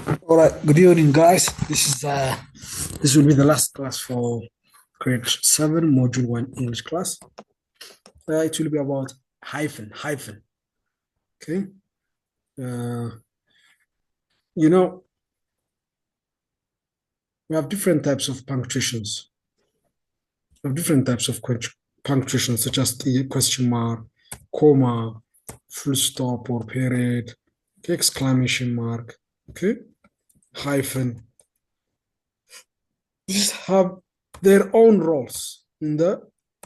All right, good evening, guys. This will be the last class for grade 7, module 1 English class. It will be about hyphen. Okay. Uh, you know, we have different types of punctuations. We have different types of punctuation, such as the question mark, comma, full stop or period, okay, exclamation mark, okay, hyphen. These have their own roles in the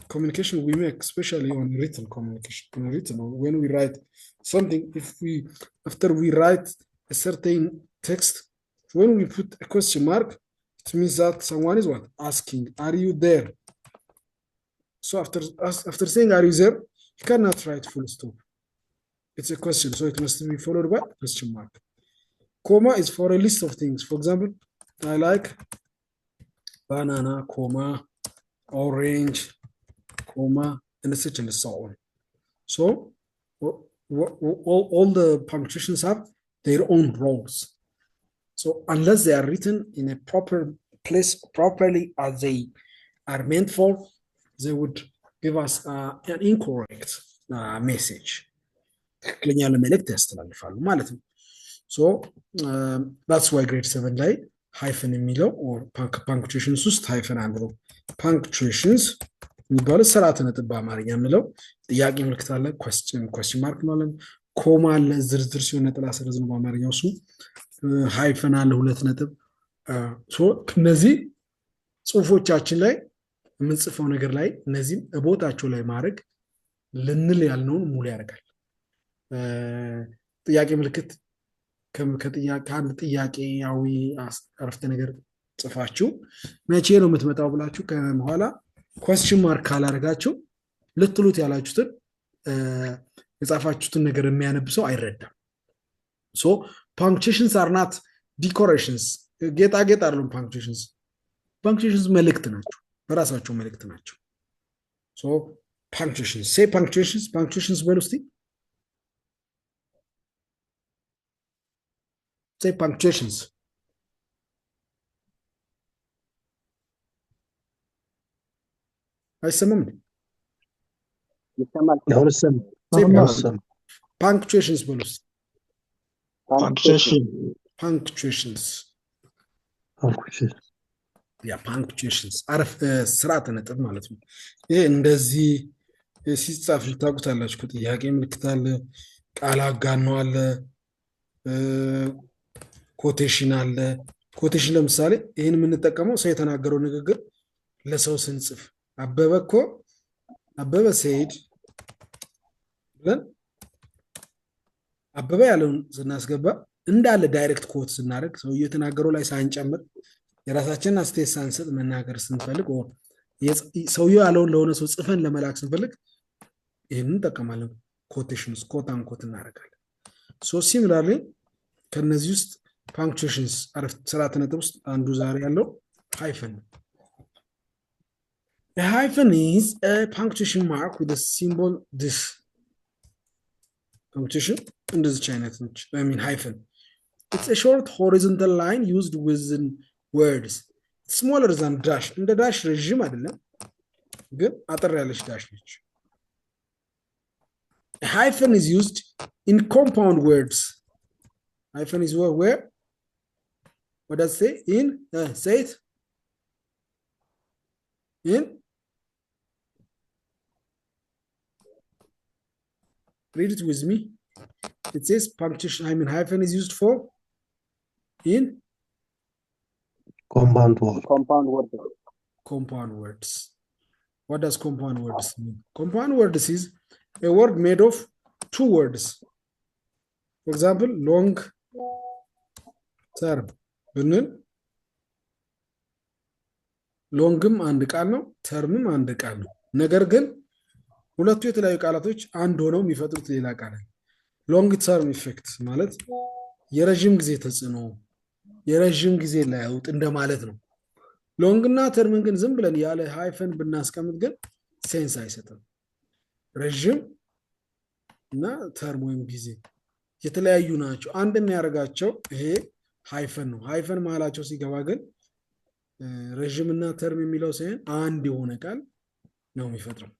communication we make, especially on written communication. On written, when we write something, after we write a certain text, when we put a question mark, it means that someone is what? Asking, are you there? So after saying, are you there? You cannot write full stop. It's a question, so it must be followed by question mark. Comma is for a list of things. For example, I like banana, comma, orange, comma, and such and so on. So all the punctuations have their own roles. So unless they are written in a proper place, properly as they are meant for, they would give us an incorrect message. ትክክለኛ ለመልእክት ያስተላልፋሉ ማለት ነው። ሶ that's why grade 7 ላይ ሃይፈን የሚለው or punctuations ውስጥ ሃይፈን አንብበው punctuations የሚባለው ስርዓተ ነጥብ በአማርኛ የምለው ጥያቄ ምልክት አለ question ማርክ ማለት ኮማ አለ ዝርዝር ሲሆን ነጥላ ሰረዝ ነው በአማርኛው እሱ ሃይፈን አለ ሁለት ነጥብ ሶ እነዚህ ጽሁፎቻችን ላይ የምንጽፈው ነገር ላይ እነዚህም ቦታቸው ላይ ማድረግ ልንል ያልነውን ሙሉ ያደርጋል። ጥያቄ ምልክት ከአንድ ጥያቄያዊ አረፍተ ነገር ጽፋችሁ መቼ ነው የምትመጣው ብላችሁ ከኋላ question mark ካላረጋችሁ ልትሉት ያላችሁትን የጻፋችሁትን ነገር የሚያነብ ሰው አይረዳም። so punctuations are not decorations ጌጣጌጥ አይደሉም punctuations መልእክት ናቸው በራሳቸው መልእክት ናቸው። so punctuations say punctuations በሉ እስቲ say punctuations አይሰማም ይሰማል say punctuations በሉ እስቲ punctuations ያ punctuations አረፍ ስርዓተ ነጥብ ማለት ነው። ይሄ እንደዚህ ሲጻፍ ልታውቁታላችሁ ጥያቄ ምልክት አለ ቃል አጋኖ አለ ኮቴሽን አለ ኮቴሽን ለምሳሌ ይሄን የምንጠቀመው ሰው የተናገረው ንግግር ለሰው ስንጽፍ አበበ ሰይድ ብለን አበበ ያለውን ስናስገባ እንዳለ ዳይሬክት ኮት ስናደርግ ሰው የተናገረው ላይ ሳንጨምር የራሳችንን አስተያየት ሳንሰጥ መናገር ስንፈልግ ሰውየው ያለውን ለሆነ ሰው ጽፈን ለመላክ ስንፈልግ ይሄንን እንጠቀማለን ኮቴሽንስ ኮት አንኮት እናደርጋለን። ሶ ሲሚላርሊ ከነዚህ ውስጥ punctuations ስርዓተ ነጥብ ውስጥ አንዱ ዛሬ ያለው hyphen a hyphen is a punctuation mark with a symbol this punctuation እንደዚህ አይነት ነች I mean hyphen it's a short horizontal line used within words it's smaller than dash እንደ dash ረጅም አይደለም ግን አጠር ያለች dash ነች a hyphen is used in compound words hyphen is where what does it say in say it in read it with me it says punctuation I mean hyphen is used for in compound words what does compound words mean compound words is a word made of two words for example long term ብንል ሎንግም አንድ ቃል ነው ተርምም አንድ ቃል ነው ነገር ግን ሁለቱ የተለያዩ ቃላቶች አንድ ሆነው የሚፈጥሩት ሌላ ቃል ነው ሎንግ ተርም ኢፌክት ማለት የረጅም ጊዜ ተጽዕኖ የረጅም ጊዜ ለውጥ እንደማለት ነው ሎንግ እና ተርም ግን ዝም ብለን ያለ ሃይፈን ብናስቀምጥ ግን ሴንስ አይሰጥም ረጅም እና ተርም ወይም ጊዜ የተለያዩ ናቸው አንድ የሚያደርጋቸው ይሄ ሃይፈን ነው። ሃይፈን መሀላቸው ሲገባ ግን ረዥምና ተርም የሚለው ሳይሆን አንድ የሆነ ቃል ነው የሚፈጥረው።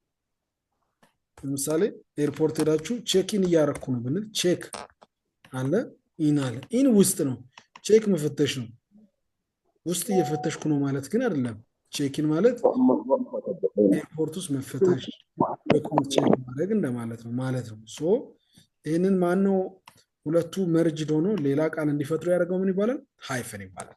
ለምሳሌ ኤርፖርት ሄዳችሁ ቼክ ኢን እያረኩ ነው ብንል ቼክ አለ፣ ኢን አለ። ኢን ውስጥ ነው፣ ቼክ መፈተሽ ነው። ውስጥ እየፈተሽኩ ነው ማለት ግን አይደለም። ቼክ ኢን ማለት ኤርፖርት ውስጥ መፈተሽ፣ ዶክመንት ቼክ ማድረግ እንደማለት ነው ሶ ይህንን ማነው ሁለቱ መርጅድ ሆኖ ሌላ ቃል እንዲፈጥሩ ያደርገው ምን ይባላል? ሃይፈን ይባላል።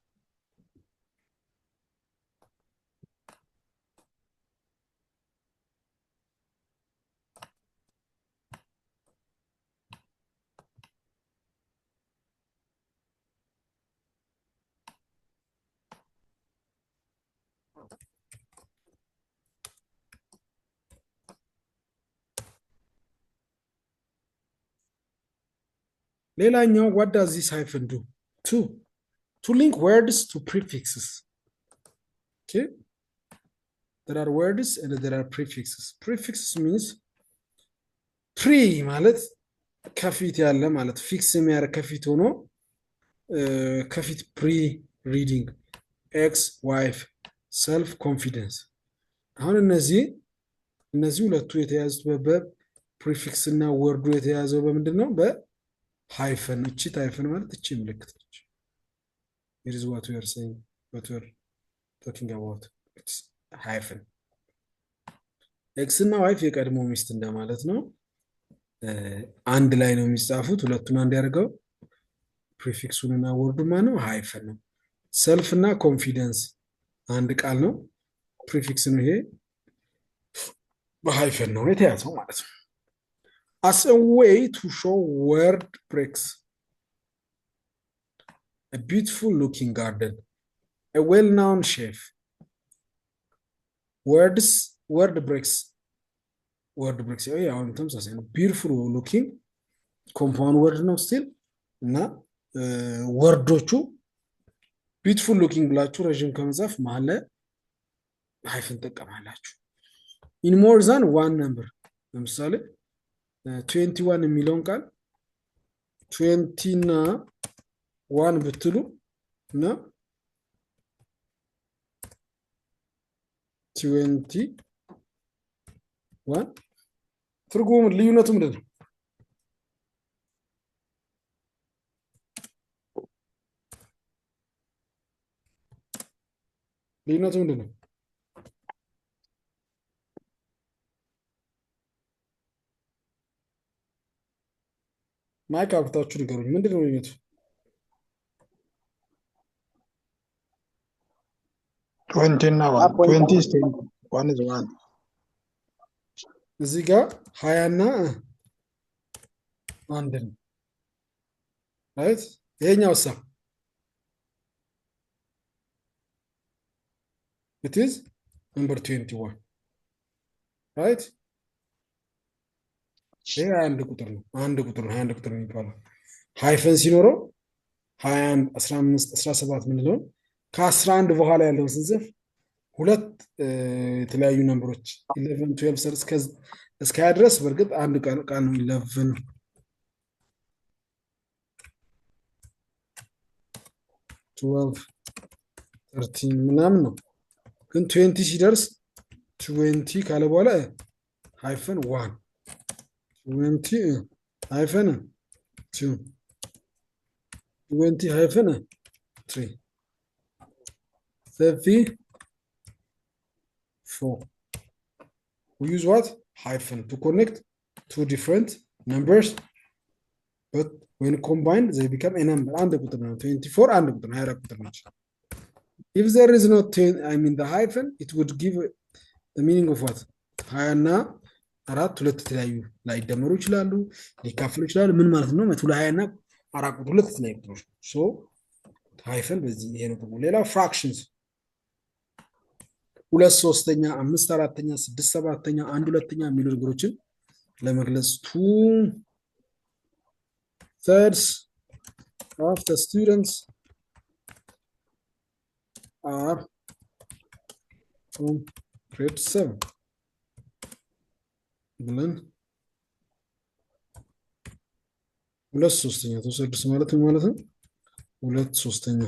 ሌላኛው what does this hyphen do? To link words to prefixes. Okay, there are words and there are prefixes. Prefixes means pre ማለት ከፊት ያለ ማለት ፊክስ የሚያደርግ ከፊት ሆኖ ከፊት ፕሪ ሪዲንግ ኤክስ ዋይፍ ሰልፍ ኮንፊደንስ። አሁን እነዚህ ሁለቱ የተያዙት በፕሪፊክስ እና ወርዱ የተያዘው በምንድን ነው? በሃይፈን። እቺ ሃይፈን ማለት እቺ ምልክት ነች። it is what we are saying, what we are talking about. It's hyphen. ኤክስ እና ዋይፍ የቀድሞ ሚስት እንደማለት ነው። አንድ ላይ ነው የሚጻፉት። ሁለቱን አንድ ያደርገው ፕሪፊክሱን እና ወርዱ ማነው? ሃይፈን ነው። ሰልፍ እና ኮንፊደንስ አንድ ቃል ነው። ፕሪፊክስ ነው። ይሄ በሃይፈን ነው የተያዘው ማለት ነው። as a way to show word breaks, a beautiful looking garden, a well-known chef. word breaks አሁን ተመሳሳይ ነው። ቢዩቲፉል ሉኪንግ ኮምፓውንድ ወርድ ነው ስቲል እና ወርዶቹ ቢዩቲፉል ሉኪንግ ብላችሁ ረዥም ከመጻፍ መሀል ላይ ሃይፈን ጠቀማላችሁ። ኢን ሞር ዛን ዋን ነምበር ለምሳሌ 21 የሚለውን ቃል 20 እና 1 ብትሉ እና 21 ትርጉሙ ልዩነቱ ምንድን ነው? ልዩነቱ ምንድን ነው? ማይክ አብታችሁ ንገሩኝ። ምንድን ነው ልዩነቱ? 20 እና 1 is 1 is 1 እዚህ ጋር 20 እና 1 ነው right? ይሄኛው ሳ it is number 21 right? ይሄ አንድ ቁጥር ነው 21 ቁጥር ነው የሚባለው። ሃይፈን ሲኖረው 21 15 17 ምንለው ከ11 በኋላ ያለውን ስንጽፍ ሁለት የተለያዩ ነምበሮች 11 12 እስከ ድረስ በእርግጥ አንድ ቃል ነው 11 12 13 ምናምን ነው። ግን 20 ሲደርስ 20 ካለ በኋላ ሃይፈን 1 20 ሃይፈን 2 20 ሃይፈን 3 34. We use what? Hyphen to connect two different numbers, but when combined, they become a number. 24 and 24. If there is no 10, the hyphen, it would give the meaning of what? ሃያና አራት ሁለት የተለያዩ ላይ ደመሩ ይችላሉ፣ ሊካፈሉ ይችላሉ። ምን ማለት ነው? መቶ ሃያና አራት ሁለት የተለያዩ ቁጥሮች ሶ ሃይፈን በዚህ ይሄ ነው። ሌላ ፍራክሽንስ 2 3ኛ 5 4ኛ 6 7ኛ 1 2ኛ የሚሉ ነገሮችን ለመግለጽ 2/3 of the students are from grade 7 ብለን 2/3 ተወሰድስ ማለት ነው። ሁለት ሶስተኛ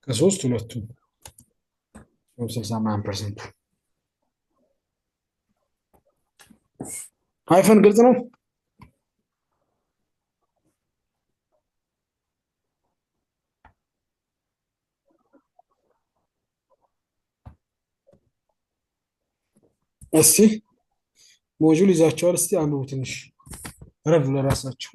ከሶስት ሁለቱ 69%። ሃይፈን ግልጽ ነው። እስቲ ሞጁል ይዛቸዋል። እስቲ አንብቡ ትንሽ ረዱ ለራሳቸው።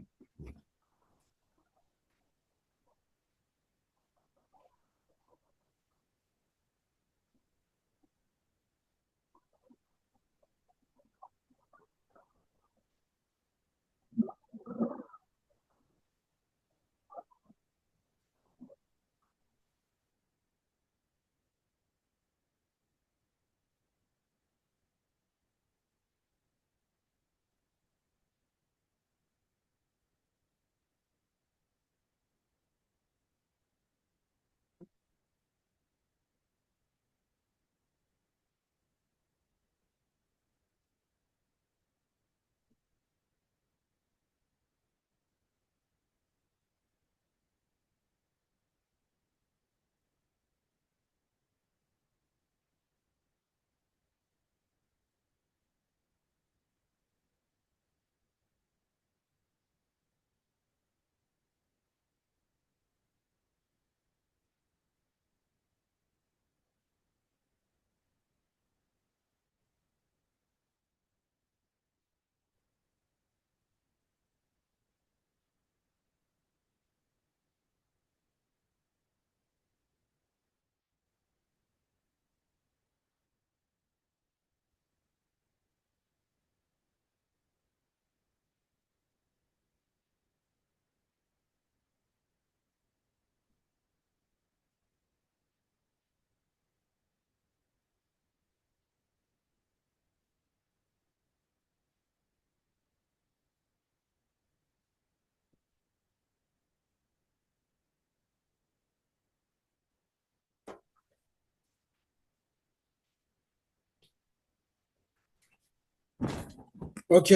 ኦኬ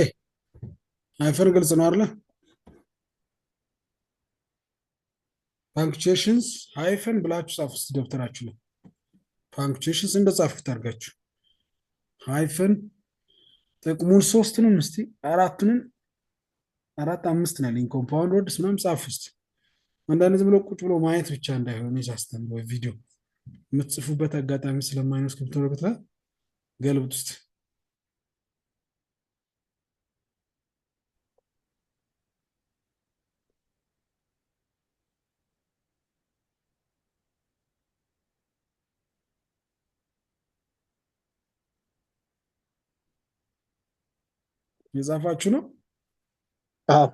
ሃይፈን ግልጽ ነው አይደለ? ፓንክቹዌሽንስ ሃይፈን ብላችሁ ጻፉ እስቲ ደብተራችሁ ላይ ፓንክቹዌሽንስ እንደጻፉት አድርጋችሁ ሃይፈን ጥቅሙን ሶስቱንም እስቲ አራቱንም አራት አምስት ነው ያለኝ ኮምፓውንድ ወርድስ ምናምን ጻፉ እስቲ። አንዳንድ ዝም ብሎ ቁጭ ብሎ ማየት ብቻ እንዳይሆን ሳስተምር ወይ ቪዲዮ የምትጽፉበት አጋጣሚ ስለማይኖር እስክሪብቶ ላይ ገልብጥ ውስጥ የጻፋችሁ ነው። አዎ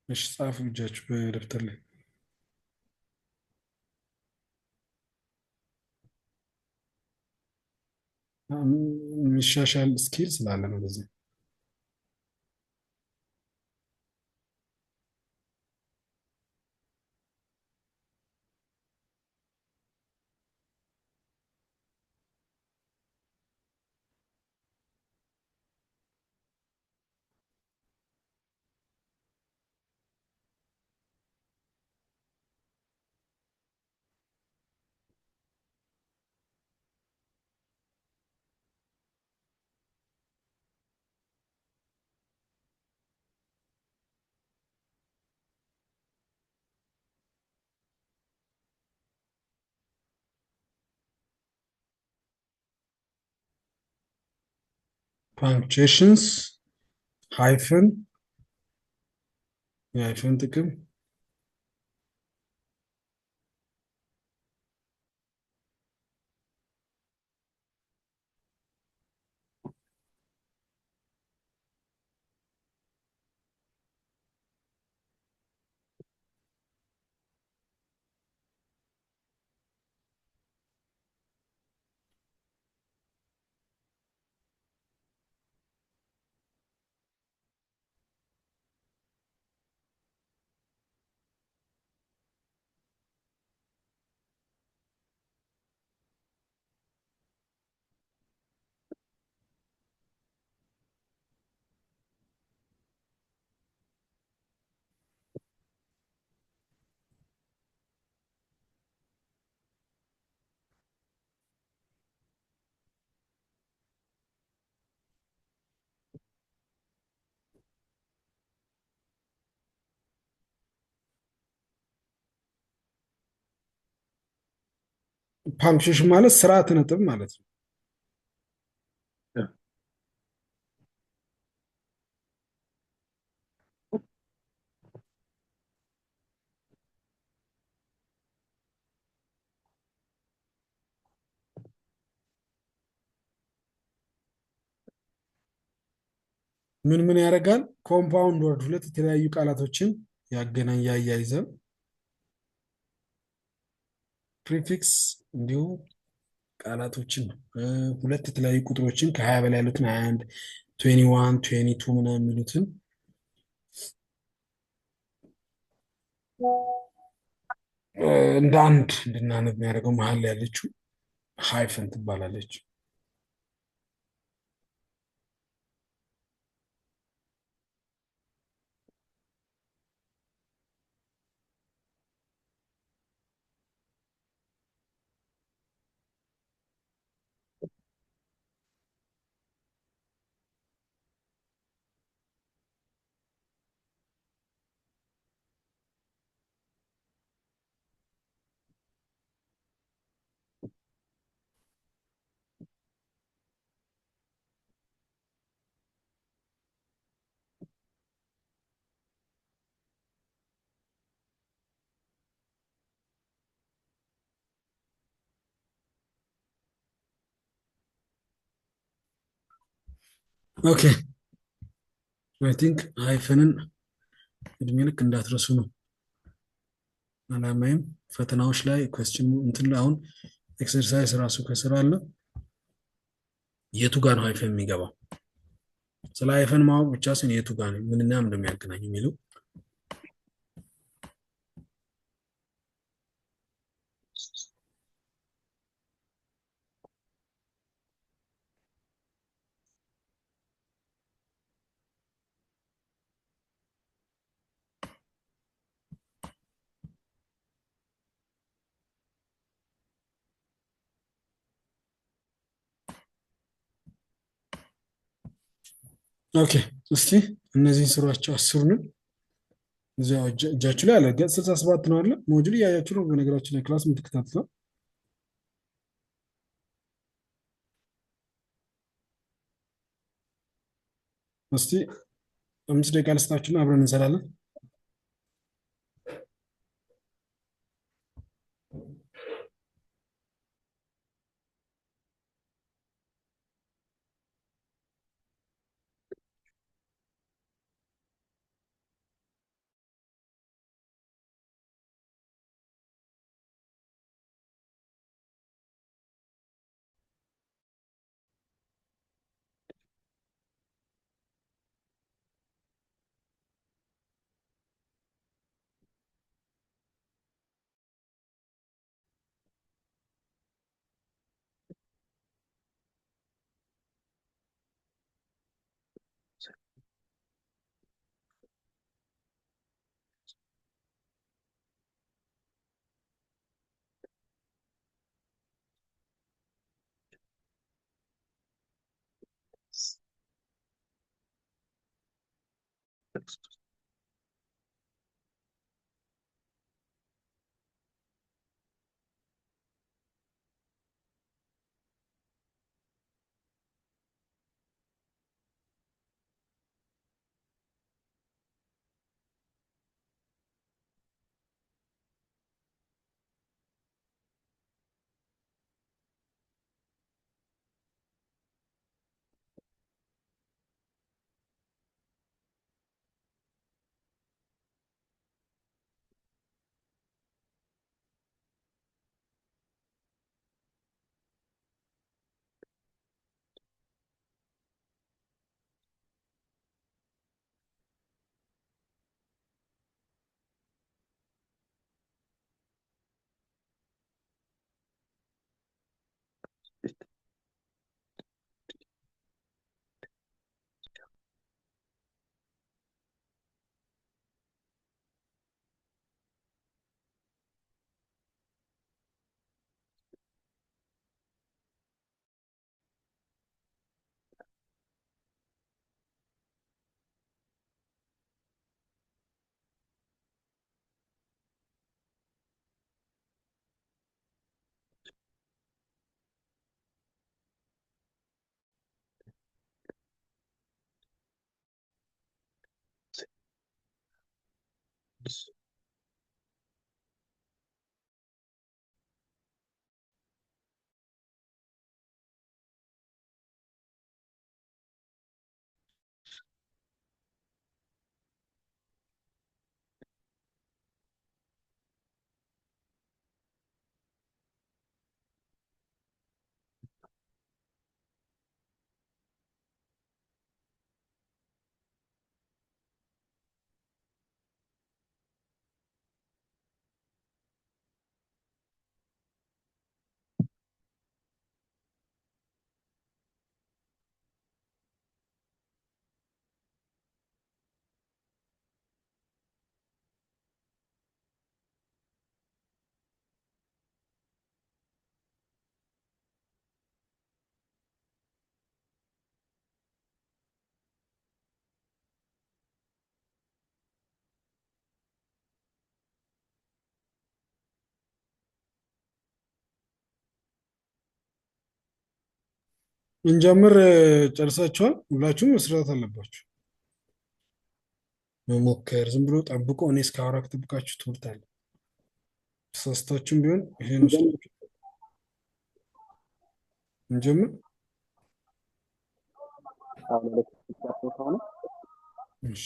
እሺ ጻፉ እጃችሁ በደብተር ላይ። የሚሻሻል ስኪል ስላለ ነው በዚህ ፓንክቹዌሽንስ ሃይፈን የሃይፈን ጥቅም ፓንክሽን ማለት ስርዓተ ነጥብ ማለት ነው። ምን ምን ያደርጋል? ኮምፓውንድ ወርድ ሁለት የተለያዩ ቃላቶችን ያገናኝ ያያይዛል። ፕሪፊክስ እንዲሁ ቃላቶችን ሁለት የተለያዩ ቁጥሮችን ከ20 በላይ ያሉትን 21 21 22 ምናምን የሚሉትን እንደ አንድ እንድናነብ የሚያደርገው መሀል ላይ ያለችው ሃይፈን ትባላለች። ኦኬ አይ ቲንክ ሃይፈንን እድሜ ልክ እንዳትረሱ ነው አላማይም። ፈተናዎች ላይ ኮስችን እንትን ላይ አሁን ኤክሰርሳይዝ ራሱ ከስራ አለ የቱ ጋር ነው ሃይፈን የሚገባው? ስለ ሃይፈን ማወቅ ብቻ ሲሆን የቱ ጋር ነው ምንና ምን እንደሚያገናኝ የሚለው ኦኬ እስቲ እነዚህን ስሯቸው አስሩንም እዚያ እጃችሁ ላይ አለ። ገጽ 67 ነው አለ ሞጁል እያያችሁ ነው። በነገራችን ላይ ክላስ የምትከታተለው እስቲ 5 ደቂቃ ልስጣችሁና አብረን እንሰራለን። እንጀምር። ጨርሳችኋል? ሁላችሁም መስራት አለባችሁ። መሞከር ዝም ብሎ ጠብቆ እኔ እስካወራ ከጠብቃችሁ ትምህርት ተሳስታችሁም ቢሆን ይሄን ወስዳችሁ እንጀምር። እሺ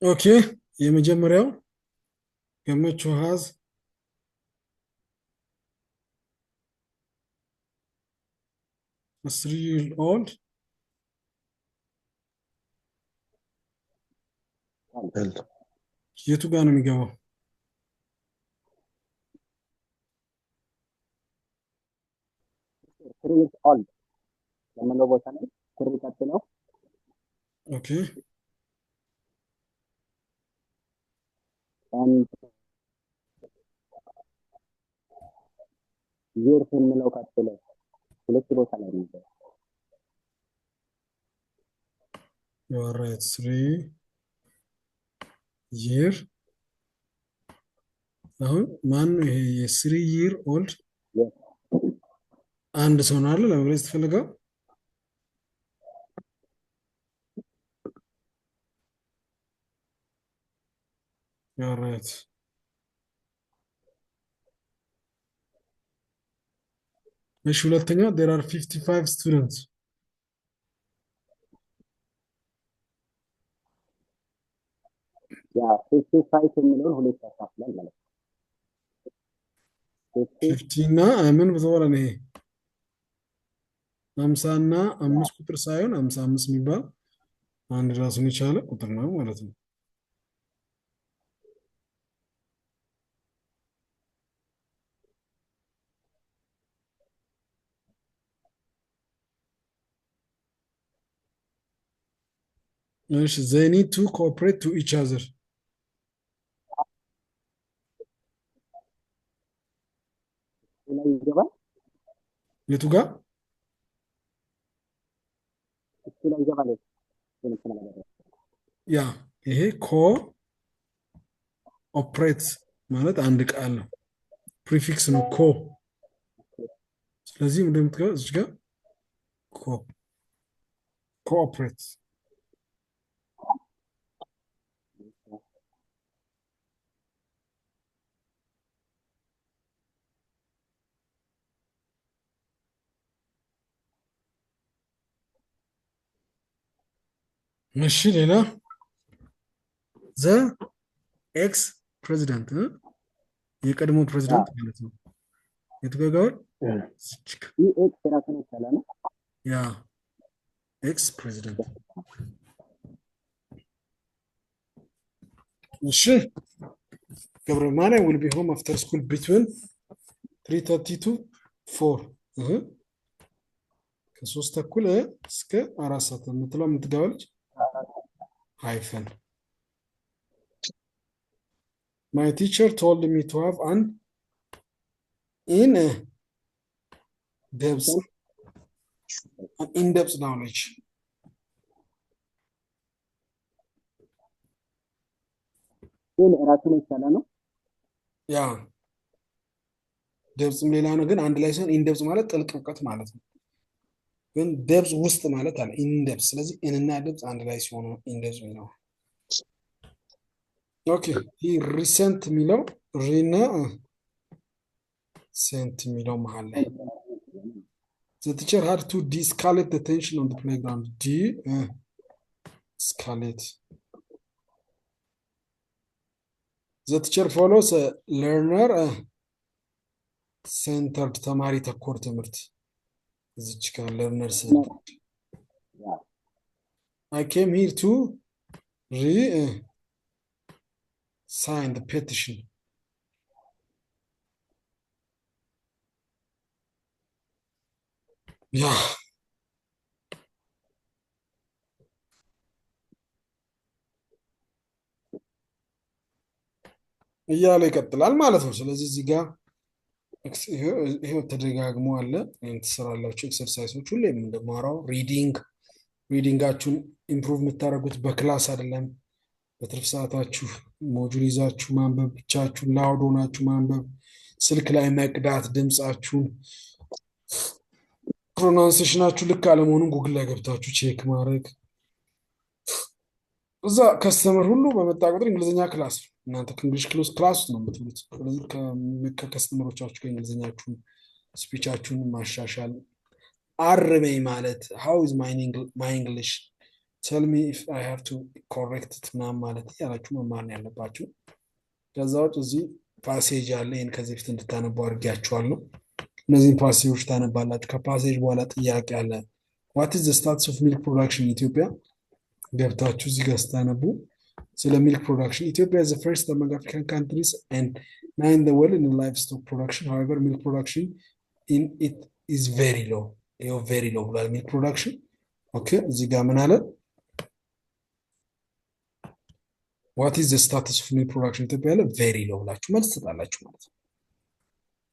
ኦኬ። የመጀመሪያው ገመቹ ሃዝ a 3-year-old የቱ ጋር ነው የሚገባው? የምንለው ቦታ ላይ ስር ቀጥለው ኦኬ ዜር የምንለው ቀጥለው ሁለት ቦታ ላይ ነው። you are right 3 year አሁን ማን ነው ይሄ የ3-year-old አንድ ሰው ነው አይደል? ለመግለጽ ተፈልገው you are right እሺ ሁለተኛ there are 55 students ያ 55 የሚለውን ሁለት ያካፍላል ማለት ነው። 50 እና ምን በተባለ ነው ይሄ 50 እና 5 ቁጥር ሳይሆን 55 የሚባል አንድ ራሱን የቻለ ቁጥር ነው ማለት ነው። እሺ they need to cooperate to each other ላይ ይገባል የቱ ጋር እሱ ላይ ይገባል። ያ ይሄ ኮ ኦፕሬት ማለት አንድ ቃል ነው፣ ፕሪፊክስ ነው ኮ። ስለዚህ እንደምትገባ እዚህ ጋር ኮ ኮኦፕሬት እሺ ሌላ ዘ ኤክስ ፕሬዚዳንት የቀድሞ ፕሬዚዳንት ማለት ነው። የትገጋውን ይህ ኤክስ ራሱን የቻለ ነው። ያ ኤክስ ፕሬዚዳንት። እሺ ገብረ ማርያም will be home after school between 3:30 to 4 ከሶስት ተኩል እስከ 4 ሰዓት የምትለው የምትገባለች ሃይፈን my teacher told me to have an in-depth knowledge ይህ ራሱን የቻለ ነው። ያ ደብጽም ሌላ ነው፣ ግን አንድ ላይ ሲሆን ኢንደብዝ ማለት ጥልቅ እውቀት ማለት ነው። ግን ደብዝ ውስጥ ማለት አለ ኢንደብዝ። ስለዚህ ኢንና ደብዝ አንድ ላይ ሲሆኑ ኢንደብዝ ነው። ኦኬ ይህ ሪሰንት የሚለው ሪና ሴንት የሚለው መሀል ላይ the teacher had to de-escalate the tension on the playground. De-escalate. The teacher follows a learner centered ተማሪ ተኮር ትምህርት እዚች ጋር learner centered. I came here to sign the petition. ያ እያለ ይቀጥላል ማለት ነው። ስለዚህ እዚህ ጋር ይሄው ተደጋግሞ አለ። ትሰራላችሁ ኤክሰርሳይሶች ሁሌም እንደማወራው ሪዲንጋችሁን ኢምፕሩቭ የምታደርጉት በክላስ አይደለም፣ በትርፍ ሰዓታችሁ ሞጁል ይዛችሁ ማንበብ ብቻችሁን ላውድ ሆናችሁ ማንበብ፣ ስልክ ላይ መቅዳት ድምፃችሁን፣ ፕሮናንሴሽናችሁ ልክ አለመሆኑን ጉግል ላይ ገብታችሁ ቼክ ማድረግ። እዛ ከስተመር ሁሉ በመጣ ቁጥር እንግሊዝኛ ክላስ ነው። እናንተ ከእንግሊሽ ክላስ ውስጥ ነው የምትሉት። ስለዚህ ከከስተመሮቻችሁ ጋር እንግሊዝኛችሁን ስፒቻችሁን ማሻሻል። አርመኝ ማለት ሃው ኢዝ ማይ እንግሊሽ ቴል ሚ ኢፍ አይ ሃቭ ቱ ኮሬክት ኢት ምናምን ማለት ያላችሁ መማር ነው ያለባችሁ። ከዛ ውጭ እዚህ ፓሴጅ አለ። ይህን ከዚህ በፊት እንድታነቡ አድርጌያችኋለሁ። እነዚህን ፓሴጆች ታነባላችሁ። ከፓሴጅ በኋላ ጥያቄ አለ። ዋት ኢዝ ዘ ስታትስ ኦፍ ሚልክ ፕሮዳክሽን ኢትዮጵያ ገብታችሁ እዚህ ጋር ስታነቡ ስለ ሚልክ ፕሮዳክሽን ኢትዮጵያ is the first among African countries and nine in the world in livestock production. However, milk production in it is very low. ይኸው very low ብሏል ሚልክ ፕሮዳክሽን። ኦኬ እዚህ ጋር ምን አለ? what is the status of milk production ኢትዮጵያ ያለ very low ብላችሁ መልስ ትሰጣላችሁ ማለት ነው።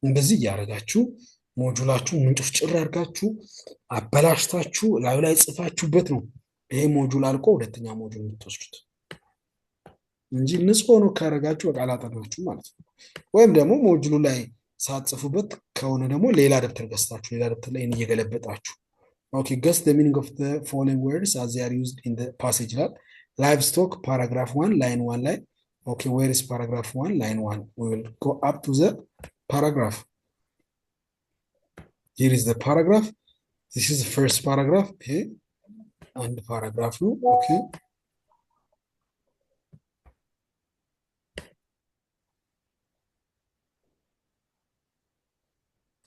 እንደዚህ እያደረጋችሁ ሞጁላችሁ ምንጭፍ ጭር አድርጋችሁ አበላሽታችሁ ላዩ ላይ ጽፋችሁበት ነው ይሄ ሞጁል አልቆ ሁለተኛ ሞጁል የምትወስዱት እንጂ ንጹህ ሆኖ ካረጋችሁ በቃ አላጠናችሁ ማለት ነው። ወይም ደግሞ ሞጁሉ ላይ ሳትጽፉበት ከሆነ ደግሞ ሌላ ደብተር ገዝታችሁ ሌላ ደብተር ላይ እየገለበጣችሁ ኦኬ guess the meaning of the following words as they are used in the passage ይላል። livestock paragraph 1 line 1 ላይ okay where is paragraph 1 line 1 we will go up to the paragraph. Here is the paragraph. This is the first paragraph. Okay and paragraph ነው okay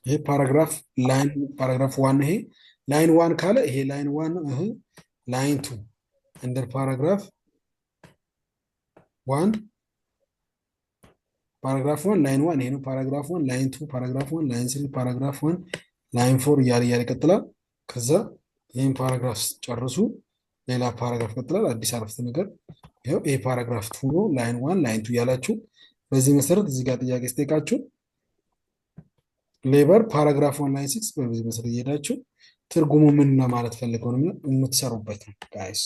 ይሄ ፓራግራፍ 1 ይሄ ላይን 1 ካለ ይሄ ላይን 1 ነው። ላይን 2 under paragraph 1 paragraph 1 ላይን 1 ይሄ ነው። paragraph 1 ላይን 2 paragraph 1 ላይን 3 paragraph 1 ላይን 4 እያለ ይቀጥላል። ከዛ ይሄን ፓራግራፍ ጨርሱ ሌላ ፓራግራፍ ይቀጥላል። አዲስ አረፍተ ነገር ይሄው ይሄ ፓራግራፍ 2 ነው። ላይን 1 ላይን 2 ያላችሁ በዚህ መሰረት እዚህ ጋር ጥያቄ ስጠይቃችሁ ሌበር ፓራግራፍ 1 ላይን 6 በዚህ መሰረት እየሄዳችሁ ትርጉሙ ምን ነው ማለት ፈልገው ነው የምትሰሩበት ነው ጋይስ።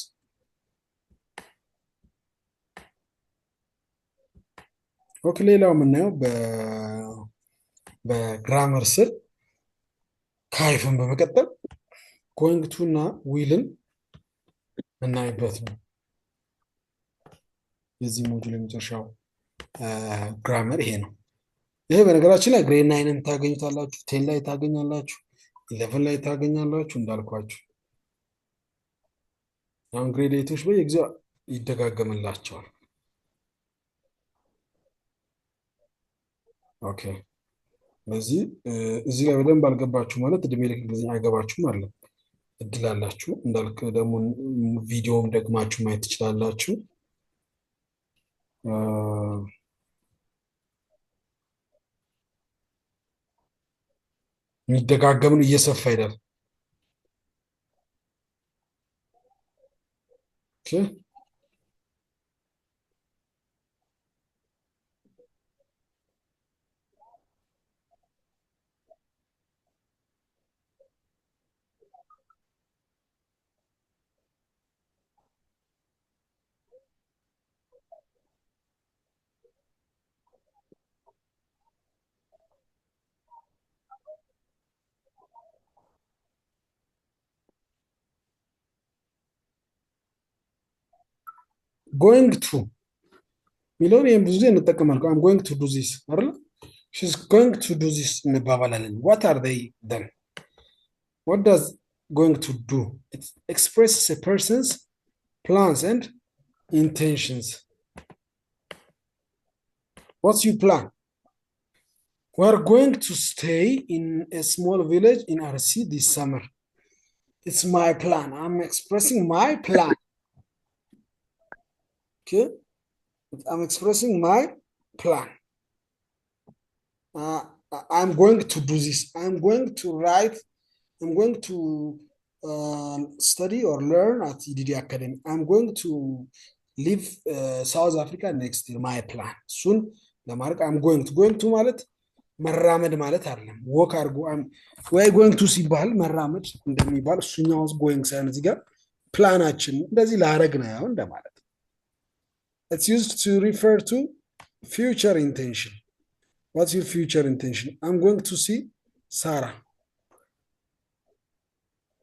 ኦኬ ሌላው የምናየው በግራመር ስር ካይፍን በመቀጠል ጎይንግ ቱ እና ዊልን እናይበት ነው። የዚህ ሞጁል የመጨረሻው ግራመር ይሄ ነው። ይሄ በነገራችን ላይ ግሬድ 9ን ታገኙታላችሁ፣ 10 ላይ ታገኛላችሁ፣ 11 ላይ ታገኛላችሁ እንዳልኳችሁ። አሁን ግሬድ ኤይቶች በየጊዜው ይደጋገምላቸዋል። ኦኬ ስለዚህ እዚህ ላይ በደንብ አልገባችሁ ማለት እድሜ ልክ እንግሊዝኛ አይገባችሁም አለ። እድል አላችሁ እንዳልክ ደግሞ ቪዲዮም ደግማችሁ ማየት ትችላላችሁ። የሚደጋገምን እየሰፋ ይሄዳል። ኦኬ ጎይንግ ቱ የሚለውን ይህም ብዙ ጊዜ እንጠቀማለን። አም ጎይንግ ቱ ዱ ዚስ አይደለ? ሺዝ ጎይንግ ቱ ዱ ዚስ እንባባላለን። ዋት አር ዴይ ደን? ዋት ዳዝ ጎይንግ ቱ ዱ? ኢት ኤክስፕሬስስ ኤ ፐርሰንስ ፕላንስ ኤንድ ኢንቴንሽንስ። ዋትስ ዩ ፕላን? We are going to stay in a small village in RC this summer. It's my plan. I'm expressing my plan. Okay? I'm expressing my plan. I'm going to do this. I'm going to write. I'm going to study or learn at EDD Academy. I'm going to leave South Africa next year. My plan. Soon, the mark I'm going to ማለት መራመድ ማለት አይደለም። ወክ አድርጎ ወይ ጎይንግ ቱ ሲባል መራመድ እንደሚባል እሱኛው ውስጥ ጎይንግ ሳይሆን እዚህ ጋር ፕላናችን እንደዚህ ላረግ ነው ያው እንደማለት። It's used to refer to future intention. What's your future intention? I'm going to see Sarah.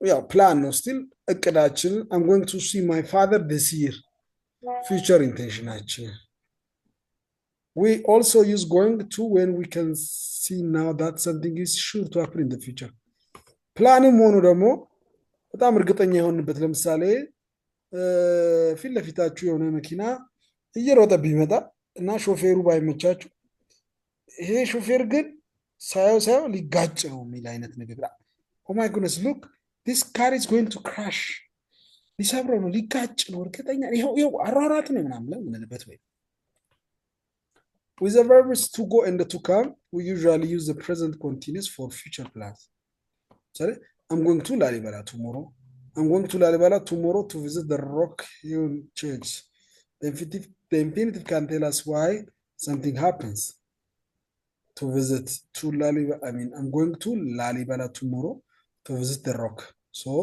ያው ፕላን ነው ስቲል እቅዳችን። I'm going to see my father this year. Future intentionችን። We also use going to when we can see now that something is sure to happen in the future. ፕላንም ሆኖ ደግሞ በጣም እርግጠኛ የሆንበት ለምሳሌ ፊት ለፊታችሁ የሆነ መኪና እየሮጠ ቢመጣ እና ሾፌሩ ባይመቻችሁ ይሄ ሾፌር ግን ሳየው ሊጋጭ ነው የሚል አይነት ነገር። ኦ ማይ ጉድነስ ሉክ ዲስ ካር ኢዝ ጎይንግ ቱ ክራሽ፣ ሊሰብረው ነው፣ ሊጋጭ ነው፣ እርግጠኛ ይኸው አሯሯጥ ነው ምናምን ለምንልበት ወይ With the verbs to go and to come, we usually use the present continuous for future plans. Sorry, I'm going to Lalibela tomorrow. I'm going to Lalibela tomorrow to visit the Rock-hewn Church. The infinitive can tell us why something happens. To visit to Lalibela, I mean, I'm going to Lalibela tomorrow to visit the rock. So,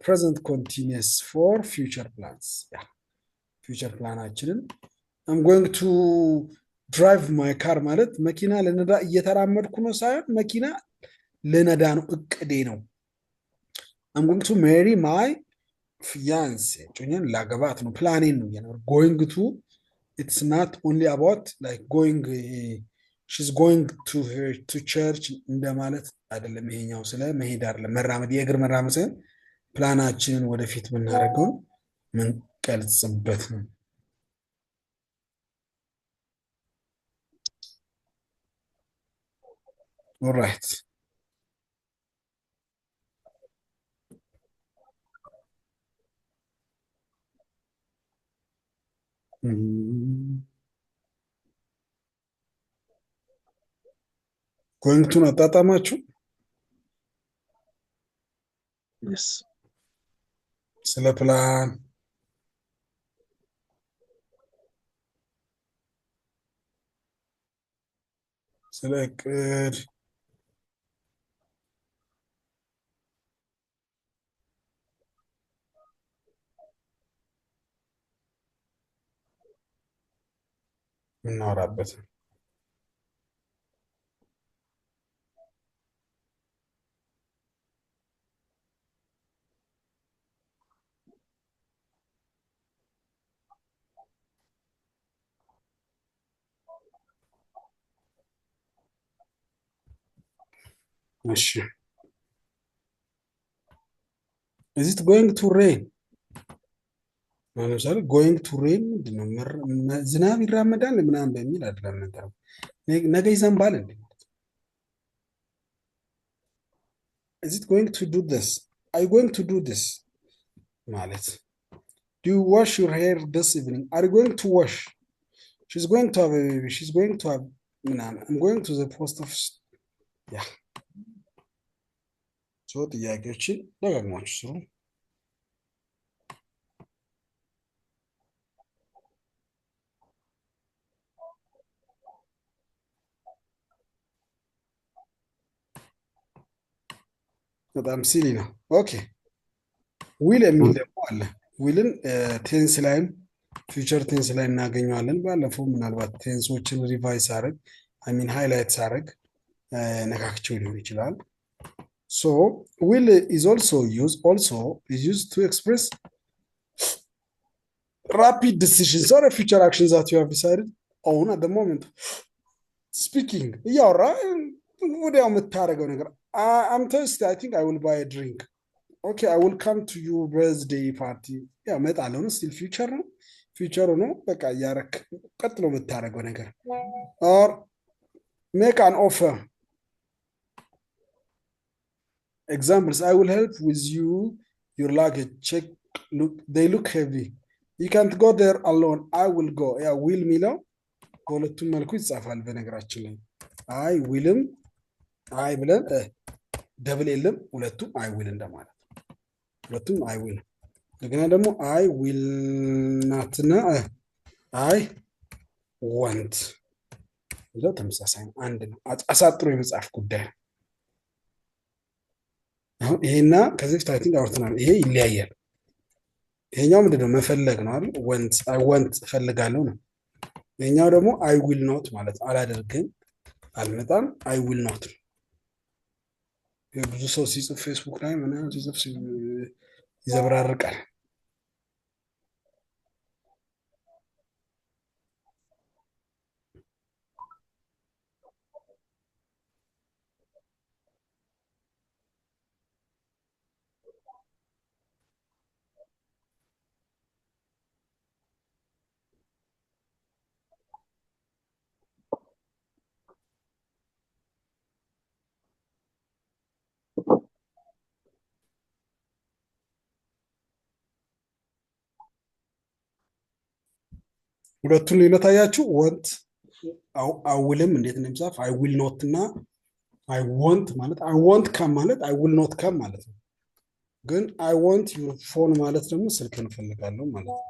present continuous for future plans. Yeah, future plan actually. I'm going to drive my car ማለት መኪና ልነዳ እየተራመድኩ ነው ሳይሆን መኪና ልነዳ ነው፣ እቅዴ ነው። I'm going to marry my fiance ጮኛን ላገባት ነው፣ ፕላኔን ነው ያለው። going to it's not only about like going she's going to her to church እንደማለት አይደለም። ይሄኛው ስለ መሄድ አይደለም፣ መራመድ የእግር መራመድ ሳይሆን ፕላናችንን ወደፊት የምናደርገው ምንቀልጽበት ነው። All right. Going to አጣጣማችሁ? Yes. ስለ ፕላን ስለ እቅድ እናወራበት። እሺ is it going to rain? ለምሳሌ going to rain ምንድን ነው? ዝናብ ይራመዳል ምናምን በሚል አይደለም ነገር ነገ ይዘንባል እንዴ? is it going to do this? are you going to do this? ማለት do you wash your hair this evening? are you going to wash? she's going to have a baby. she's going to have ምናምን I'm going to the post office. ያ ሶ ጥያቄዎችን ደጋግማችሁ ስሩ። በጣም ሲሊ ነው። ኦኬ ዊል የሚል ደግሞ አለ። ዊልን ቴንስ ላይም ፊውቸር ቴንስ ላይ እናገኘዋለን። ባለፈው ምናልባት ቴንሶችን ሪቫይስ አረግ ሚን ሃይላይት ሳረግ ነካክቸው ሊሆን ይችላል። ሶ ዊል ኢዝ ኦልሶ ኢዝ ዩዝድ ቱ ኤክስፕሬስ rapid decisions or a future actions that you have decided on at the moment. Speaking, እያወራ ወዲያው የምታደርገው ነገር I'm thirsty, I think I will buy a drink. Okay, I will come to your birthday party. ያ እመጣለሁ ነው ስቲል ፊውቸር ነው። ፊውቸሩ ነው በቃ እያረክ ቀጥሎ የምታደርገው ነገር or make an offer. Examples, I will help with you your luggage. Check, they look heavy. You can't go there alone. I will go. ያ ዊል የሚለው በሁለቱም መልኩ ይጻፋል። በነገራችን ላይ አይ ዊልም አይ ብለን ደብል የለም፣ ሁለቱም አይ ዊል እንደማለት ሁለቱም አይ ዊል። እንደገና ደግሞ አይ ዊል ናትና አይ ዋንት ይለው ተመሳሳይ አንድ ነው። አሳጥሮ የመጻፍ ጉዳይ ነው። አሁን ይሄና ከዚህ በፊት አይ ቲንክ አውርተናል። ይሄ ይለያያል። ይሄኛው ምንድነው? መፈለግ ነው አይደል? ወንት አይ ዋንት እፈልጋለሁ ነው። ይሄኛው ደግሞ አይ ዊል ኖት ማለት አላደርግም፣ አልመጣም፣ አይ ዊል ኖት። ብዙ ሰው ሲጽፍ ፌስቡክ ላይ ምናምን ሲጽፍ ይዘብራርቃል። ሁለቱን ልዩነት አያችሁ? ወንት አውልም እንዴት ነው የሚጻፍ? አይ ዊል ኖት እና አይ ወንት ማለት አይ ወንት ካም ማለት አይ ዊል ኖት ካም ማለት ነው። ግን አይ ወንት ዩር ፎን ማለት ደግሞ ስልክ እንፈልጋለሁ ማለት ነው።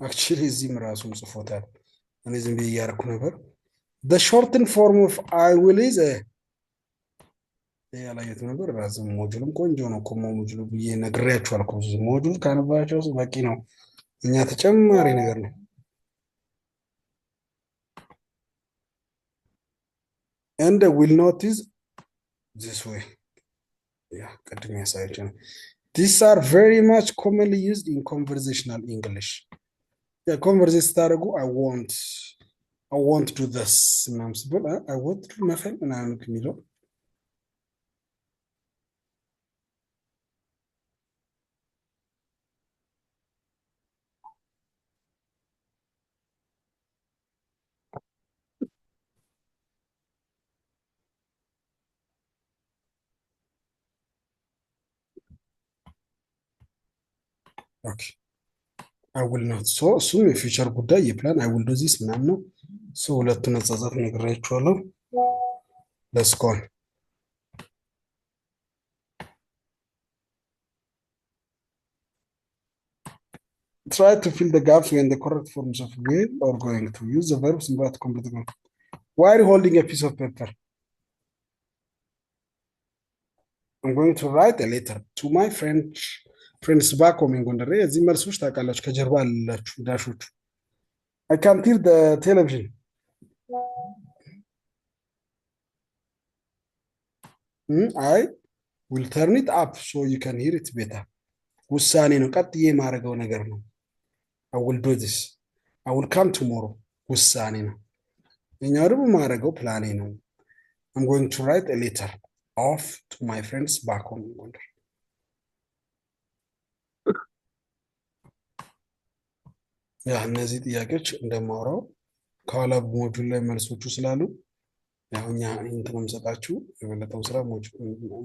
አክቹዋሊ እዚህም ራሱን ጽፎታል። እኔ ዝም ብዬ እያደረኩ ነበር። the shortened form of I will is ያላየት ነበር። ራስም ሞጁልም ቆንጆ ነው እኮ ሞጁል ብዬ ነግሬያችኋለሁ። ሞጁል ካነባቸው በቂ ነው። እኛ ተጨማሪ ነገር ነው። and will not is this way ያ ቅድም ያሳያችሁ ነው። these are very much commonly used in conversational English. ያ ኮንቨርሴት ስታደርጉ I want to do this ምናምን ሲባል I want to መፈል ምናምን የሚለው ኦኬ I will not so እሱም የፊውቸር ጉዳይ የፕላን I will do this ምናምን ነው። ሶ ሁለቱን አጻጻፍ ነግራችኋለሁ። let's go on. Try to fill the gaps when the correct forms of will or going to use the verbs in that complete group. Why are you holding a piece of paper? I'm going to write a letter to my friends back home in Gondar. እዚህ መልሶች ታውቃላችሁ ከጀርባ አላችሁ ዳሾቹ። I can't hear the television. I will turn it up so you can hear it better. ውሳኔ ነው፣ ቀጥዬ የማደርገው ነገር ነው። I will do this. I will come tomorrow ውሳኔ ነው። እኛው ደግሞ ማድረገው ፕላኔ ነው። I'm going to write a letter off to my friends back home in Gondar. ያ እነዚህ ጥያቄዎች እንደማውራው ከኋላ ሞጁል ላይ መልሶቹ ስላሉ ያው እኛ እንትን የምሰጣችሁ የበለጠው ስራ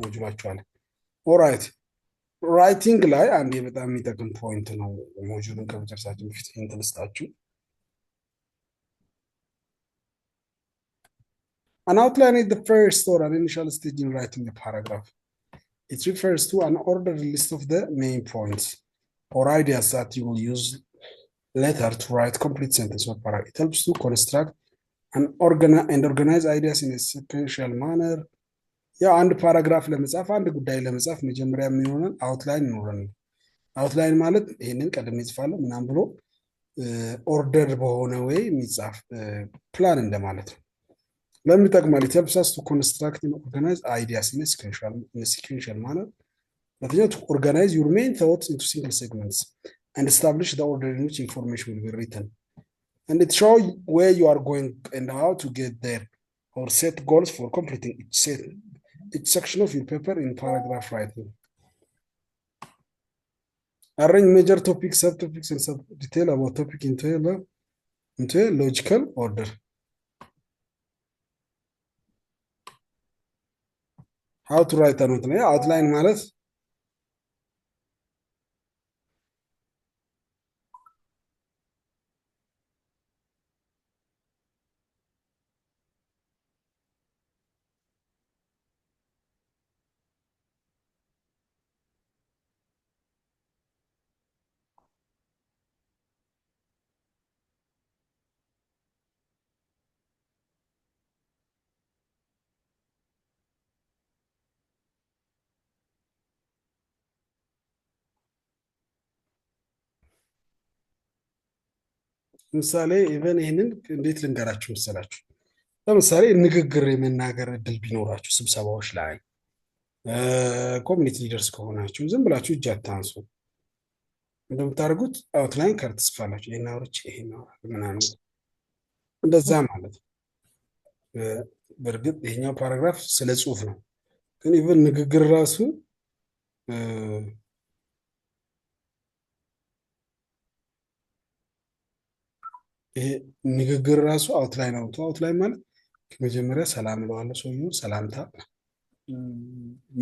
ሞጁላችሁ አለ። ኦራይት ራይቲንግ ላይ አንድ በጣም የሚጠቅም ፖይንት ነው። ሞጁሉን ከመጨረሳችን በፊት እንትን ልስጣችሁ። An outline is the first or an initial stage in writing a paragraph. It refers to an ordered list of the main points or ideas that you will use later to write complete sentence or paragraph. It helps to construct and organize ideas in a sequential manner. ያ አንድ ፓራግራፍ ለመጻፍ አንድ ጉዳይ ለመጻፍ መጀመሪያ ምን ይሆናል? አውትላይን ይኖረናል። አውትላይን ማለት ይሄንን ቀድሜ እጽፋለሁ ምናምን ብሎ ኦርደር በሆነ ወይ የሚጻፍ ፕላን እንደማለት ነው። ለምን ይጠቅማል? It helps us to construct and organize ideas in a sequential manner. ሁለተኛ, to organize your main thoughts into single segments and establish the order in which information will be written. And it shows where you are going and how to get there, or set goals for completing each section of your paper in paragraph writing. Arrange major topics, subtopics, and sub-detail about topic into a logical order. How to write an outline? Outline ማለት ለምሳሌ ኢቨን ይሄንን እንዴት ልንገራችሁ መሰላችሁ? ለምሳሌ ንግግር የመናገር እድል ቢኖራችሁ ስብሰባዎች ላይ ኮሚኒቲ ሊደርስ ከሆናችሁ ዝም ብላችሁ እጅ አታንሱ። እንደምታደርጉት አውትላይን ካርድ ትጽፋላችሁ። ይሄን አውርቼ ይሄን ምናምን እንደዛ ማለት ነው። በእርግጥ ይሄኛው ፓራግራፍ ስለ ጽሁፍ ነው፣ ግን ኢቨን ንግግር ራሱ ይሄ ንግግር ራሱ አውትላይን ነው። አውትላይን ማለት መጀመሪያ ሰላም እለዋለሁ፣ ሰውዬው ሰላምታ።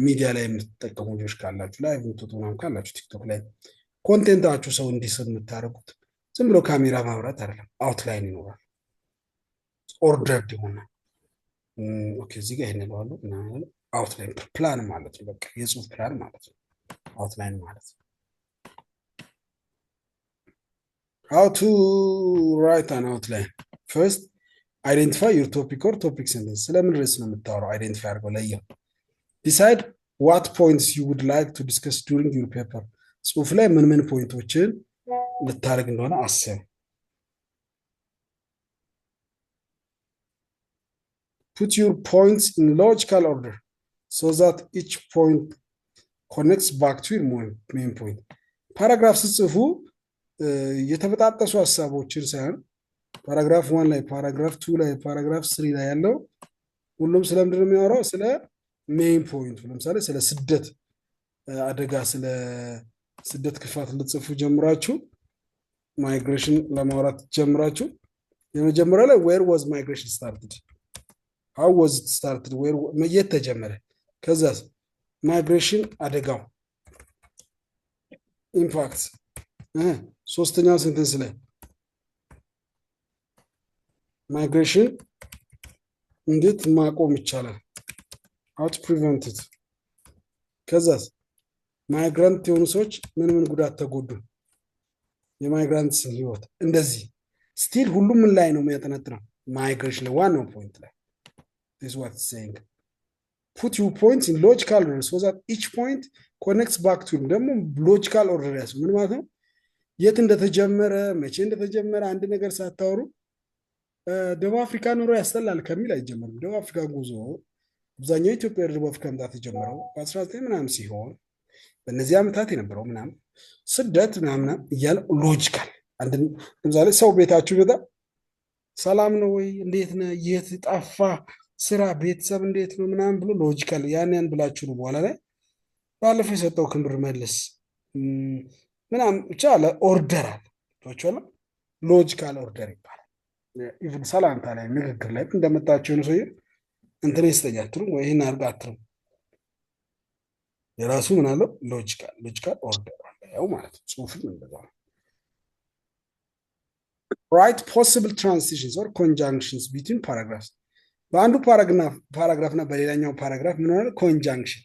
ሚዲያ ላይ የምትጠቀሙ ልጆች ካላችሁ ላይ የምትወጡ ምናምን ካላችሁ ቲክቶክ ላይ ኮንቴንታችሁ ሰው እንዲስብ የምታደርጉት ዝም ብሎ ካሜራ ማብራት አይደለም፣ አውትላይን ይኖራል። ኦርደርድ ይሆናል። ኦኬ እዚህ ጋር ይሄን እለዋለሁ ምናምን አውትላይን ፕላን ማለት ነው። በቃ የጽሁፍ ፕላን ማለት ነው አውትላይን ማለት ነው። How to write an outline? First, identify your topic or topic sentence. ስለምን ርዕስ ነው የምታወራው? አይደንቲፋይ አድርገው ለየው። Decide what points you would like to discuss during your paper. ጽሁፍ ላይ ምን ምን ፖይንቶችን ልታደርግ እንደሆነ አስብ። Put your points in logical order so that each point connects back to your main point. ፓራግራፍ ስትጽፉ የተበጣጠሱ ሀሳቦችን ሳይሆን ፓራግራፍ 1 ላይ፣ ፓራግራፍ 2 ላይ፣ ፓራግራፍ 3 ላይ ያለው ሁሉም ስለምንድን ነው የሚያወራው? ስለ ሜይን ፖይንት። ለምሳሌ ስለ ስደት አደጋ፣ ስለ ስደት ክፋት ልትጽፉ ጀምራችሁ ማይግሬሽን ለማውራት ጀምራችሁ የመጀመሪያው ላይ where was migration started? how was it started? የት ተጀመረ? ከዛ ማይግሬሽን አደጋው ኢምፓክት። ሶስተኛው ሴንተንስ ላይ ማይግሬሽን እንዴት ማቆም ይቻላል? how to prevent it። ከዛስ ማይግራንት የሆኑ ሰዎች ምን ምን ጉዳት ተጎዱ? የማይግራንትስን ህይወት። እንደዚህ ስቲል ሁሉም ምን ላይ ነው የሚያጠነጥነው? ማይግሬሽን ላይ፣ ዋናው ፖይንት ላይ። this is what it's saying. Put your points in logical order so that each point connects back to him. ደግሞ ሎጂካል ኦርደር ያስ ምን ማለት ነው? የት እንደተጀመረ መቼ እንደተጀመረ አንድ ነገር ሳታወሩ ደቡብ አፍሪካ ኑሮ ያስጠላል ከሚል አይጀመርም። ደቡብ አፍሪካ ጉዞ አብዛኛው ኢትዮጵያ ደቡብ አፍሪካ መምጣት የጀመረው በ19 ምናምን ሲሆን በእነዚህ ዓመታት የነበረው ምናምን ስደት ምናምን እያለ ሎጂካል ለምሳሌ ሰው ቤታችሁ ቢመጣ ሰላም ነው ወይ እንዴት ነህ የት ጠፋ ስራ ቤተሰብ እንዴት ነው ምናምን ብሎ ሎጂካል ያን ብላችሁ ነው በኋላ ላይ ባለፈው የሰጠው ክምር መልስ ምናምን ብቻ አለ ኦርደር አለ ሎጂካል ኦርደር ይባላል። ኢቭን ሰላምታ ላይ ንግግር ላይ እንደመጣችሁ ነው ሰውዬ እንትን ይስጠኝ አትሉም ወይ ይህን አድርግ አትሉም። የራሱ ምን አለው ሎጂካል ኦርደር ያው ማለት ነው። ጽሁፍም እንደዛ ነው። ራይት ፖሲብል ትራንዚሽንስ ኦር ኮንጃንክሽንስ ቢትዊን ፓራግራፍስ በአንዱ ፓራግራፍ እና በሌላኛው ፓራግራፍ ምን ሆነ ኮንጃንክሽን።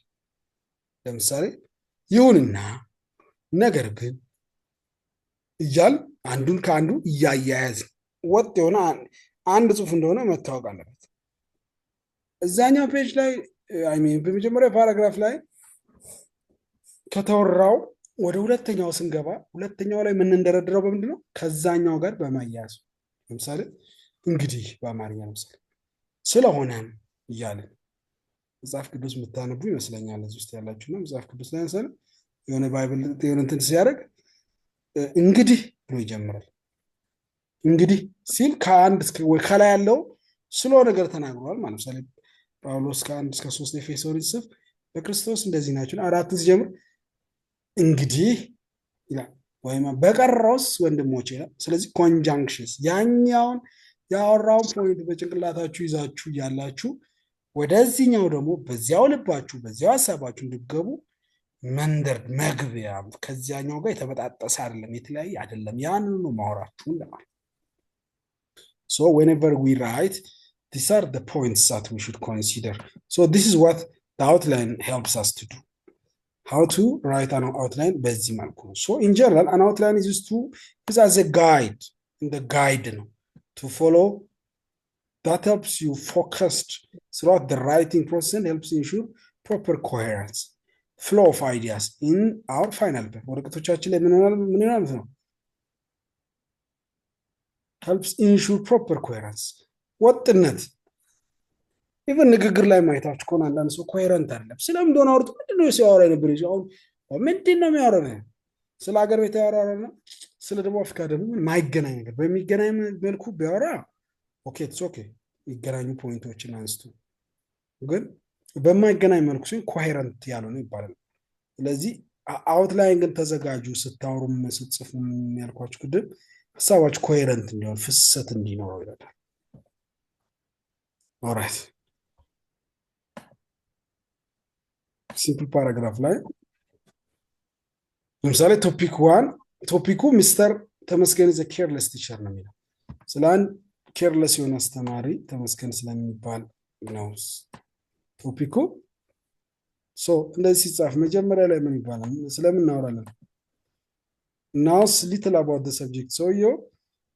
ለምሳሌ ይሁንና ነገር ግን እያል አንዱን ከአንዱ እያያያዝ ወጥ የሆነ አንድ ጽሁፍ እንደሆነ መታወቅ አለበት። እዛኛው ፔጅ ላይ በመጀመሪያው ፓራግራፍ ላይ ከተወራው ወደ ሁለተኛው ስንገባ ሁለተኛው ላይ የምንደረድረው በምንድን ነው? ከዛኛው ጋር በማያያዝ ለምሳሌ እንግዲህ በአማርኛ ለምሳሌ ስለሆነም እያለን መጽሐፍ ቅዱስ የምታነቡ ይመስለኛል እዚህ ውስጥ ያላችሁ ነው። መጽሐፍ ቅዱስ ላይ ለምሳሌ የሆነ ባይብል የሆነ እንትን ሲያደርግ እንግዲህ ብሎ ይጀምራል። እንግዲህ ሲል ከላይ ያለው ስለ ነገር ተናግሯል ማለት ለምሳሌ ጳውሎስ ከ1-3 ኤፌሶን ሲጽፍ በክርስቶስ እንደዚህ ናችሁ 4 ሲጀምር እንግዲህ ይላል ወይም በቀረውስ ወንድሞች ይላል። ስለዚህ ኮንጃንክሽንስ ያኛውን ያወራውን ፖይንት በጭንቅላታችሁ ይዛችሁ ያላችሁ ወደዚህኛው ደግሞ በዚያው ልባችሁ በዚያው ሀሳባችሁ እንድትገቡ መንደር መግቢያ ከዚያኛው ጋር የተበጣጠሰ አይደለም፣ የተለያየ አይደለም። ያንኑ ነው ማውራችሁ ለማለት። So whenever we write, these are the points that we should consider. So this is what the outline helps us to do. How to write an outline በዚህ መልኩ ነው። So in general an outline is used to use as a guide, in the guide ነው to follow that helps you focused throughout the writing process and helps ensure proper coherence, flow of ideas in our final paper. ወረቀቶቻችን ላይ ምን ይሆናል ነው helps ensure proper coherence ወጥነት። ኢቨን ንግግር ላይ ማየታችሁ ከሆነ አንዳንድ ሰው ኮሄረንት አይደለም። ስለምን እንደሆነ አውርቶ ምንድነው ሲያወራ ነበር አሁን ምንድነው የሚያወራው? ስለ ሀገር ቤት ያወራና ስለ ደቡብ አፍሪካ ደግሞ ማይገናኝ ነገር በሚገናኝ መልኩ ቢያወራ ኦኬ ኢትስ ኦኬ ይገናኙ ፖይንቶችን አንስቱ። ግን በማይገናኝ መልኩ ሲሆን ኮሄረንት ያልሆነ ይባላል። ስለዚህ አውትላይን ግን ተዘጋጁ ስታወሩም ስትጽፉም ያልኳችሁ ቅድም ሀሳባችሁ ኮሄረንት እንዲሆን ፍሰት እንዲኖረው ይረዳል። ኦራይት ሲምፕል ፓራግራፍ ላይ ለምሳሌ ቶፒኩ ሚስተር ተመስገን ዘ ኬርለስ ቲቸር ነው የሚለው ስለ አንድ ኬርለስ የሆነ አስተማሪ ተመስገን ስለሚባል ነው ቶፒኩ። ሶ እንደዚህ ሲጻፍ መጀመሪያ ላይ ምን ይባላል? ስለምን እናወራለን? ናውስ ሊትል አባውት ዘ ሰብጀክት። ሰውየው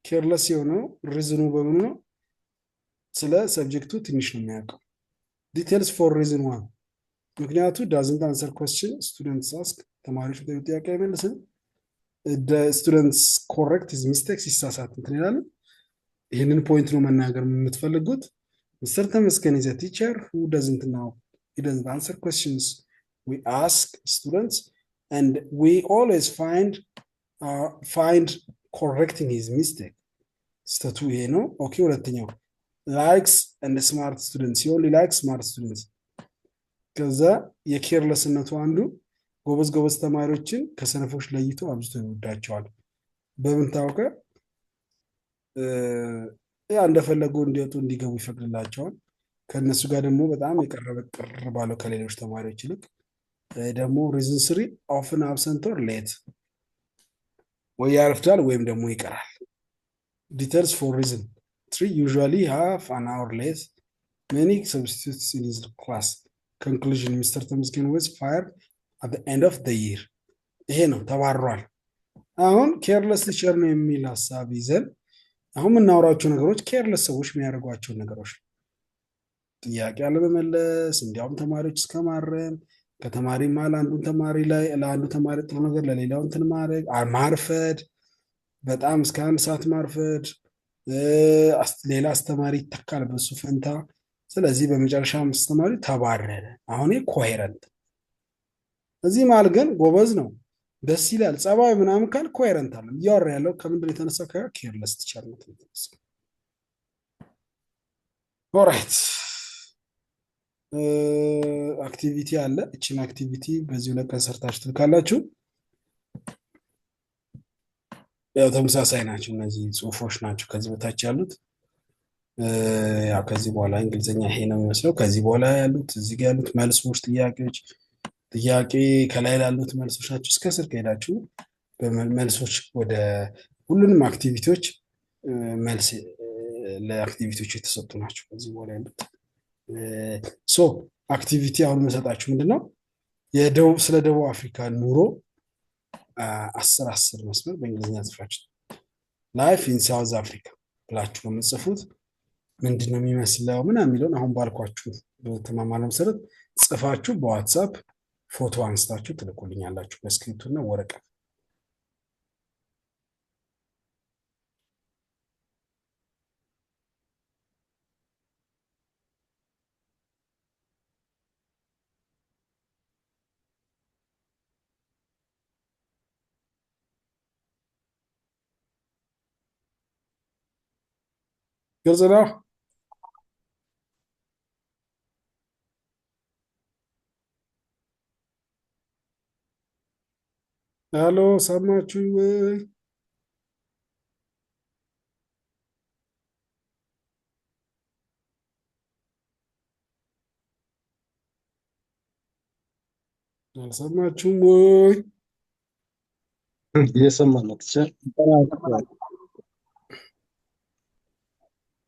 ኬርለስ የሆነው ሪዝኑ በምኑ ነው? ስለ ሰብጀክቱ ትንሽ ነው የሚያውቀው። ዲቴልስ ፎር ሪዝን ዋን ምክንያቱ ዳዝንት አንሰር ኮስችን ስቱደንትስ አስክ ተማሪዎች ጥያቄ አይመልስም። ስቱደንትስ ኮሬክት ሂዝ ሚስቴክስ ይሳሳት እንትን ይላል። ይህንን ፖይንት ነው መናገር የምትፈልጉት። ሚስተር ተመስገን ኢዝ አ ቲቸር ሁ ዳዝንት ናው ሂ ዳዝንት አንሰር ኮስችንስ ዊ አስክ ስቱደንትስ ኤንድ ዊ ኦልዌይስ ፋይንድ ኮሬክቲንግ ሂዝ ሚስቴክ። ስተቱ ይሄ ነው። ኦኬ ሁለተኛው ላይክስ ኤንድ ስማርት ስቱደንትስ ሂ ኦንሊ ላይክስ ስማርት ስቱደንትስ። ከዛ የኬርለስነቱ አንዱ ጎበዝ ተማሪዎችን ከሰነፎች ለይቶ አብዝቶ ይወዳቸዋል። በምን ታውቀ? ያ እንደፈለጉ እንዲወጡ እንዲገቡ ይፈቅድላቸዋል። ከነሱ ጋር ደግሞ በጣም የቀረበ ቅር ባለው ከሌሎች ተማሪዎች ይልቅ ደግሞ ሪዝን 3 ኦፍን አብሰንት ኦር ሌት ወይ ያረፍዳል ወይም ደግሞ ይቀራል። ዲቴልስ ፎር ሪዝን 3 usually half an hour late, many substitutes in his class. Conclusion Mr. ተመስገን was fired at the end of the year. ይሄ ነው ተባሯል። አሁን ኬርለስ ቲቸር ነው የሚል ሐሳብ ይዘን አሁን የምናወራቸው ነገሮች ኬርለስ ሰዎች የሚያደርጓቸው ነገሮች ጥያቄ አለመመለስ፣ እንዲያውም ተማሪዎች እስከማረም ከተማሪ ማል አንዱን ተማሪ ላይ ለአንዱ ተማሪ ጥሩ ነገር ለሌላው እንትን ማድረግ፣ ማርፈድ፣ በጣም እስከ 1 ሰዓት ማርፈድ፣ ሌላ አስተማሪ ይተካል በሱ ፈንታ። ስለዚህ በመጨረሻ አስተማሪ ተባረረ። አሁን ኮሄረንት። እዚህ ማል ግን ጎበዝ ነው ደስ ይላል ጸባይ ምናምን ካል ኮሄረንት አለ እያወራ ያለው ከምንድን የተነሳው ከኬርለስ ትቻልነት የተነሳ ኦራይት አክቲቪቲ አለ እችን አክቲቪቲ በዚህ ሁለት ቀን ሰርታችሁ ትልካላችሁ ያው ተመሳሳይ ናቸው እነዚህ ጽሁፎች ናቸው ከዚህ በታች ያሉት ያው ከዚህ በኋላ እንግሊዘኛ ይሄ ነው የሚመስለው ከዚህ በኋላ ያሉት እዚህ ጋር ያሉት መልሶች ጥያቄ ከላይ ላሉት መልሶች ናቸው እስከ ስር ከሄዳችሁ መልሶች ወደ ሁሉንም አክቲቪቲዎች መልስ ለአክቲቪቲዎች የተሰጡ ናቸው ከዚህ በኋላ ያሉት ሶ አክቲቪቲ አሁን መሰጣችሁ ምንድነው ስለ ደቡብ አፍሪካ ኑሮ 10 መስመር በእንግሊዝኛ ጽፋችሁ ላይፍ ኢን ሳውዝ አፍሪካ ብላችሁ ነው የምትጽፉት ምንድነው የሚመስለው ምናምን የሚለውን አሁን ባልኳችሁ በተማማለ መሰረት ጽፋችሁ በዋትሳፕ ፎቶ አንስታችሁ ትልኩልኛላችሁ በስክሪፕቱ እና ወረቀት ግልጽ ነው ሄሎ ሰማችሁ ወይ አልሰማችሁም ወይ እየሰማን ነው ቲቸር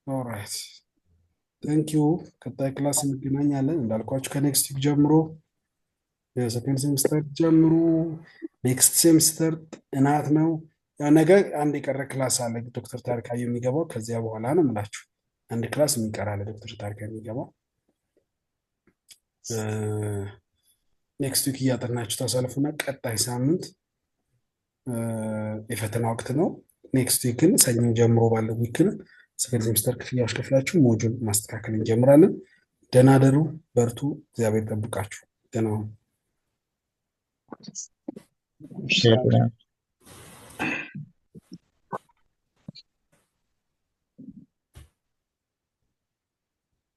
ኦራይት ቴንክ ዩ ቀጣይ ክላስ እንገናኛለን እንዳልኳችሁ ከኔክስት ዊክ ጀምሮ የሰከንድ ሴሚስተር ጀምሩ ኔክስት ሴሚስተር ጥናት ነው ያ ነገር አንድ የቀረ ክላስ አለ ዶክተር ታሪካዩ የሚገባው ከዚያ በኋላ ነው የምላችሁ አንድ ክላስ የሚቀር አለ ዶክተር ታሪካዩ የሚገባው ኔክስት ዊክ እያጠናችሁ ታሳልፉና ቀጣይ ሳምንት የፈተና ወቅት ነው ኔክስት ዊክን ሰኞ ጀምሮ ባለው ዊክን ሰከንድ ሴሚስተር ክፍያዎች ከፍላችሁ ሞጁል ማስተካከል እንጀምራለን ደህና ደሩ በርቱ እግዚአብሔር ይጠብቃችሁ ደህና ሁኑ